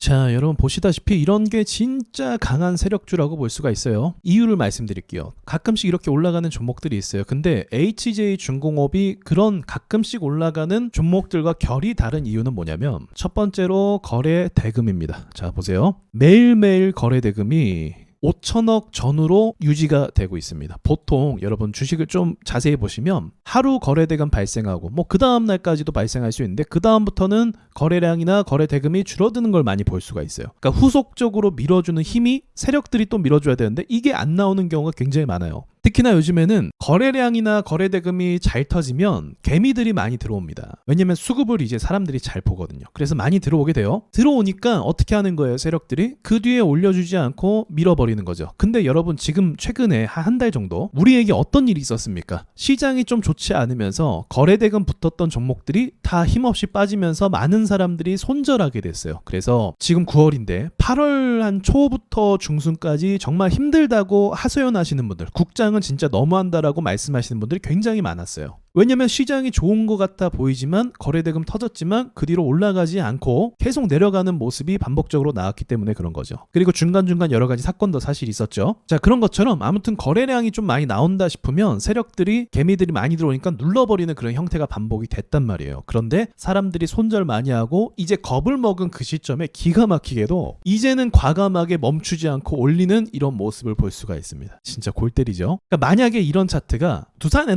자, 여러분 보시다시피 이런 게 진짜 강한 세력주라고 볼 수가 있어요. 이유를 말씀드릴게요. 가끔씩 이렇게 올라가는 종목들이 있어요. 근데 HJ중공업이 그런 가끔씩 올라가는 종목들과 결이 다른 이유는 뭐냐면 첫 번째로 거래 대금입니다. 자, 보세요. 매일매일 거래 대금이 5천억 전후로 유지가 되고 있습니다. 보통 여러분 주식을 좀 자세히 보시면 하루 거래대금 발생하고 뭐 그 다음 날까지도 발생할 수 있는데 그 다음부터는 거래량이나 거래대금이 줄어드는 걸 많이 볼 수가 있어요. 그러니까 후속적으로 밀어주는 힘이 세력들이 또 밀어줘야 되는데 이게 안 나오는 경우가 굉장히 많아요. 특히나 요즘에는 거래량이나 거래대금이 잘 터지면 개미들이 많이 들어옵니다. 왜냐면 수급을 이제 사람들이 잘 보거든요. 그래서 많이 들어오게 돼요. 들어오니까 어떻게 하는 거예요, 세력들이? 그 뒤에 올려주지 않고 밀어버리는 거죠. 근데 여러분 지금 최근에 한 달 정도 우리에게 어떤 일이 있었습니까? 시장이 좀 좋지 않으면서 거래대금 붙었던 종목들이 다 힘없이 빠지면서 많은 사람들이 손절하게 됐어요. 그래서 지금 9월인데 8월 한 초부터 중순까지 정말 힘들다고 하소연하시는 분들, 국장은 진짜 너무한다라고 말씀하시는 분들이 굉장히 많았어요. 왜냐면 시장이 좋은 것 같아 보이지만 거래대금 터졌지만 그 뒤로 올라가지 않고 계속 내려가는 모습이 반복적으로 나왔기 때문에 그런 거죠. 그리고 중간중간 여러 가지 사건도 사실 있었죠. 자, 그런 것처럼 아무튼 거래량이 좀 많이 나온다 싶으면 세력들이 개미들이 많이 들어오니까 눌러버리는 그런 형태가 반복이 됐단 말이에요. 그런데 사람들이 손절 많이 하고 이제 겁을 먹은 그 시점에 기가 막히게도 이제는 과감하게 멈추지 않고 올리는 이런 모습을 볼 수가 있습니다. 진짜 골 때리죠. 그러니까 만약에 이런 차트가 두산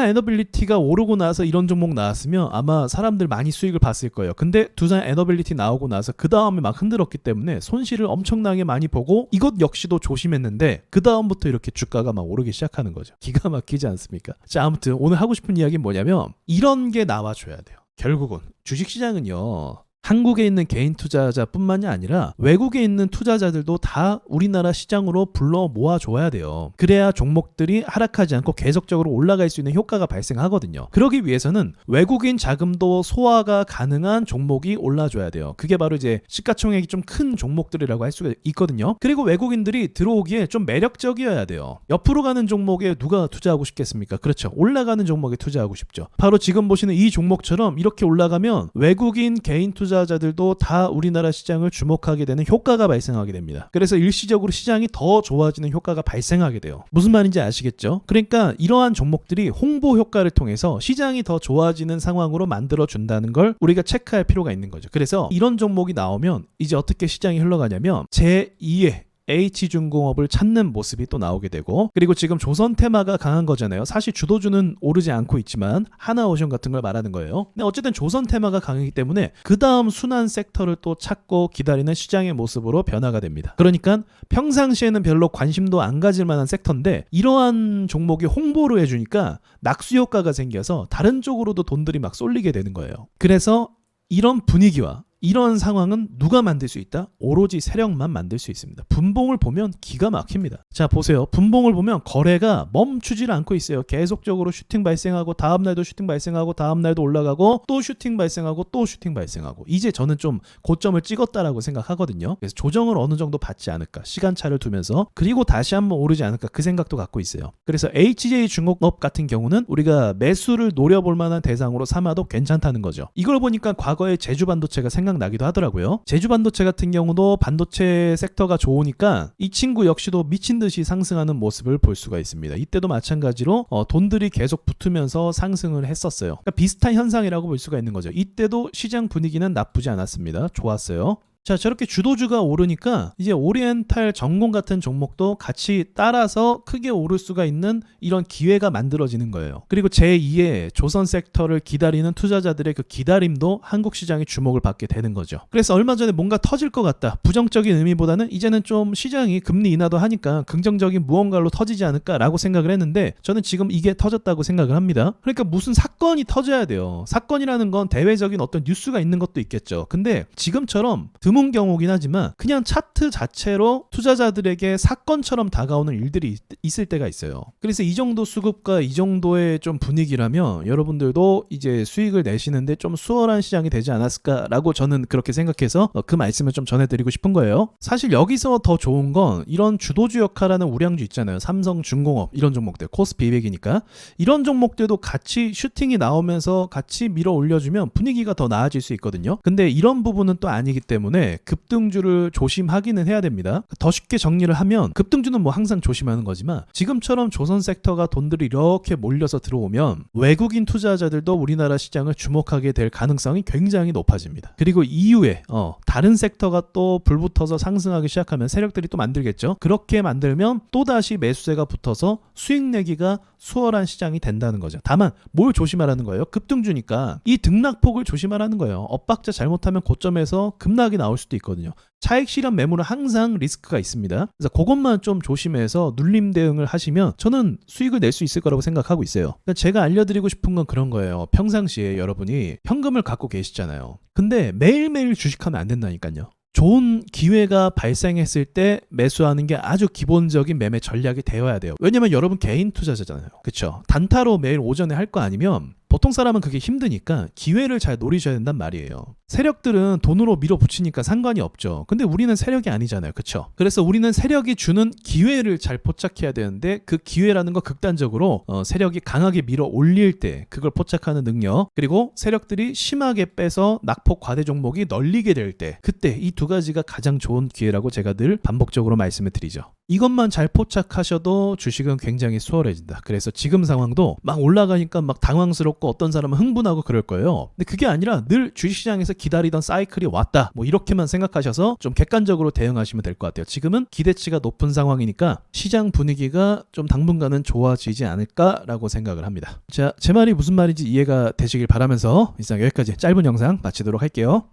에너빌리티가 오르고 나서 이런 종목 나왔으면 아마 사람들 많이 수익을 봤을 거예요. 근데 두산 에너빌리티 나오고 나서 그 다음에 막 흔들었기 때문에 손실을 엄청나게 많이 보고 이것 역시도 조심했는데 그 다음부터 이렇게 주가가 막 오르기 시작하는 거죠. 기가 막히지 않습니까? 자, 아무튼 오늘 하고 싶은 이야기는 뭐냐면 이런 게 나와줘야 돼요. 결국은 주식시장은요, 한국에 있는 개인 투자자뿐만이 아니라 외국에 있는 투자자들도 다 우리나라 시장으로 불러 모아줘야 돼요. 그래야 종목들이 하락하지 않고 계속적으로 올라갈 수 있는 효과가 발생하거든요. 그러기 위해서는 외국인 자금도 소화가 가능한 종목이 올라줘야 돼요. 그게 바로 이제 시가총액이 좀 큰 종목들이라고 할 수가 있거든요. 그리고 외국인들이 들어오기에 좀 매력적이어야 돼요. 옆으로 가는 종목에 누가 투자하고 싶겠습니까? 그렇죠. 올라가는 종목에 투자하고 싶죠. 바로 지금 보시는 이 종목처럼 이렇게 올라가면 외국인 개인 투자자들도 다 우리나라 시장을 주목하게 되는 효과가 발생하게 됩니다. 그래서 일시적으로 시장이 더 좋아지는 효과가 발생하게 돼요. 무슨 말인지 아시겠죠? 그러니까 이러한 종목들이 홍보 효과를 통해서 시장이 더 좋아지는 상황으로 만들어준다는 걸 우리가 체크할 필요가 있는 거죠. 그래서 이런 종목이 나오면 이제 어떻게 시장이 흘러가냐면 제2의 H중공업을 찾는 모습이 또 나오게 되고, 그리고 지금 조선테마가 강한 거잖아요. 사실 주도주는 오르지 않고 있지만 하나오션 같은 걸 말하는 거예요. 근데 어쨌든 조선테마가 강하기 때문에 그 다음 순환 섹터를 또 찾고 기다리는 시장의 모습으로 변화가 됩니다. 그러니까 평상시에는 별로 관심도 안 가질 만한 섹터인데 이러한 종목이 홍보를 해주니까 낙수 효과가 생겨서 다른 쪽으로도 돈들이 막 쏠리게 되는 거예요. 그래서 이런 분위기와 이런 상황은 누가 만들 수 있다? 오로지 세력만 만들 수 있습니다. 분봉을 보면 기가 막힙니다. 자, 보세요. 분봉을 보면 거래가 멈추질 않고 있어요. 계속적으로 슈팅 발생하고 다음날도 슈팅 발생하고 다음날도 올라가고 또 슈팅 발생하고 또 슈팅 발생하고, 이제 저는 좀 고점을 찍었다라고 생각하거든요. 그래서 조정을 어느 정도 받지 않을까, 시간차를 두면서, 그리고 다시 한번 오르지 않을까, 그 생각도 갖고 있어요. 그래서 HJ중공업 같은 경우는 우리가 매수를 노려볼 만한 대상으로 삼아도 괜찮다는 거죠. 이걸 보니까 과거에 제주반도체가 생각나기도 하더라고요. 제주반도체 같은 경우도 반도체 섹터가 좋으니까 이 친구 역시도 미친 듯이 상승하는 모습을 볼 수가 있습니다. 이때도 마찬가지로 돈들이 계속 붙으면서 상승을 했었어요. 그러니까 비슷한 현상이라고 볼 수가 있는 거죠. 이때도 시장 분위기는 나쁘지 않았습니다. 좋았어요. 자, 저렇게 주도주가 오르니까 이제 오리엔탈 전공 같은 종목도 같이 따라서 크게 오를 수가 있는 이런 기회가 만들어지는 거예요. 그리고 제2의 조선 섹터를 기다리는 투자자들의 그 기다림도 한국 시장의 주목을 받게 되는 거죠. 그래서 얼마 전에 뭔가 터질 것 같다, 부정적인 의미보다는 이제는 좀 시장이 금리 인하도 하니까 긍정적인 무언가로 터지지 않을까라고 생각을 했는데, 저는 지금 이게 터졌다고 생각을 합니다. 그러니까 무슨 사건이 터져야 돼요. 사건이라는 건 대외적인 어떤 뉴스가 있는 것도 있겠죠. 근데 지금처럼 드문 경우긴 하지만 그냥 차트 자체로 투자자들에게 사건처럼 다가오는 일들이 있을 때가 있어요. 그래서 이 정도 수급과 이 정도의 좀 분위기라면 여러분들도 이제 수익을 내시는데 좀 수월한 시장이 되지 않았을까라고 저는 그렇게 생각해서 그 말씀을 좀 전해드리고 싶은 거예요. 사실 여기서 더 좋은 건 이런 주도주 역할하는 우량주 있잖아요. 삼성중공업 이런 종목들, 코스피 200이니까 이런 종목들도 같이 슈팅이 나오면서 같이 밀어 올려주면 분위기가 더 나아질 수 있거든요. 근데 이런 부분은 또 아니기 때문에 때문에 급등주를 조심하기는 해야 됩니다. 더 쉽게 정리를 하면 급등주는 뭐 항상 조심하는 거지만 지금처럼 조선 섹터가 돈들이 이렇게 몰려서 들어오면 외국인 투자자들도 우리나라 시장을 주목하게 될 가능성이 굉장히 높아집니다. 그리고 이후에 다른 섹터가 또 불붙어서 상승하기 시작하면 세력들이 또 만들겠죠. 그렇게 만들면 또다시 매수세가 붙어서 수익 내기가 수월한 시장이 된다는 거죠. 다만 뭘 조심하라는 거예요? 급등주니까 이 등락폭을 조심하라는 거예요. 엇박자 잘못하면 고점에서 급락이 나올 수도 있거든요. 차익 실현 매물은 항상 리스크가 있습니다. 그래서 그것만 좀 조심해서 눌림 대응을 하시면 저는 수익을 낼 수 있을 거라고 생각하고 있어요. 그러니까 제가 알려드리고 싶은 건 그런 거예요. 평상시에 여러분이 현금을 갖고 계시잖아요. 근데 매일매일 주식하면 안 된다니까요. 좋은 기회가 발생했을 때 매수하는 게 아주 기본적인 매매 전략이 되어야 돼요. 왜냐면 여러분 개인 투자자잖아요. 그쵸? 단타로 매일 오전에 할 거 아니면 보통 사람은 그게 힘드니까 기회를 잘 노리셔야 된단 말이에요. 세력들은 돈으로 밀어붙이니까 상관이 없죠. 근데 우리는 세력이 아니잖아요. 그쵸? 그래서 우리는 세력이 주는 기회를 잘 포착해야 되는데 그 기회라는 거 극단적으로 세력이 강하게 밀어 올릴 때 그걸 포착하는 능력, 그리고 세력들이 심하게 빼서 낙폭 과대 종목이 널리게 될 때 그때 이 두 가지가 가장 좋은 기회라고 제가 늘 반복적으로 말씀을 드리죠. 이것만 잘 포착하셔도 주식은 굉장히 수월해진다. 그래서 지금 상황도 막 올라가니까 막 당황스럽고 어떤 사람은 흥분하고 그럴 거예요. 근데 그게 아니라 늘 주식시장에서 기다리던 사이클이 왔다. 뭐 이렇게만 생각하셔서 좀 객관적으로 대응하시면 될 것 같아요. 지금은 기대치가 높은 상황이니까 시장 분위기가 좀 당분간은 좋아지지 않을까라고 생각을 합니다. 자, 제 말이 무슨 말인지 이해가 되시길 바라면서 이상 여기까지 짧은 영상 마치도록 할게요.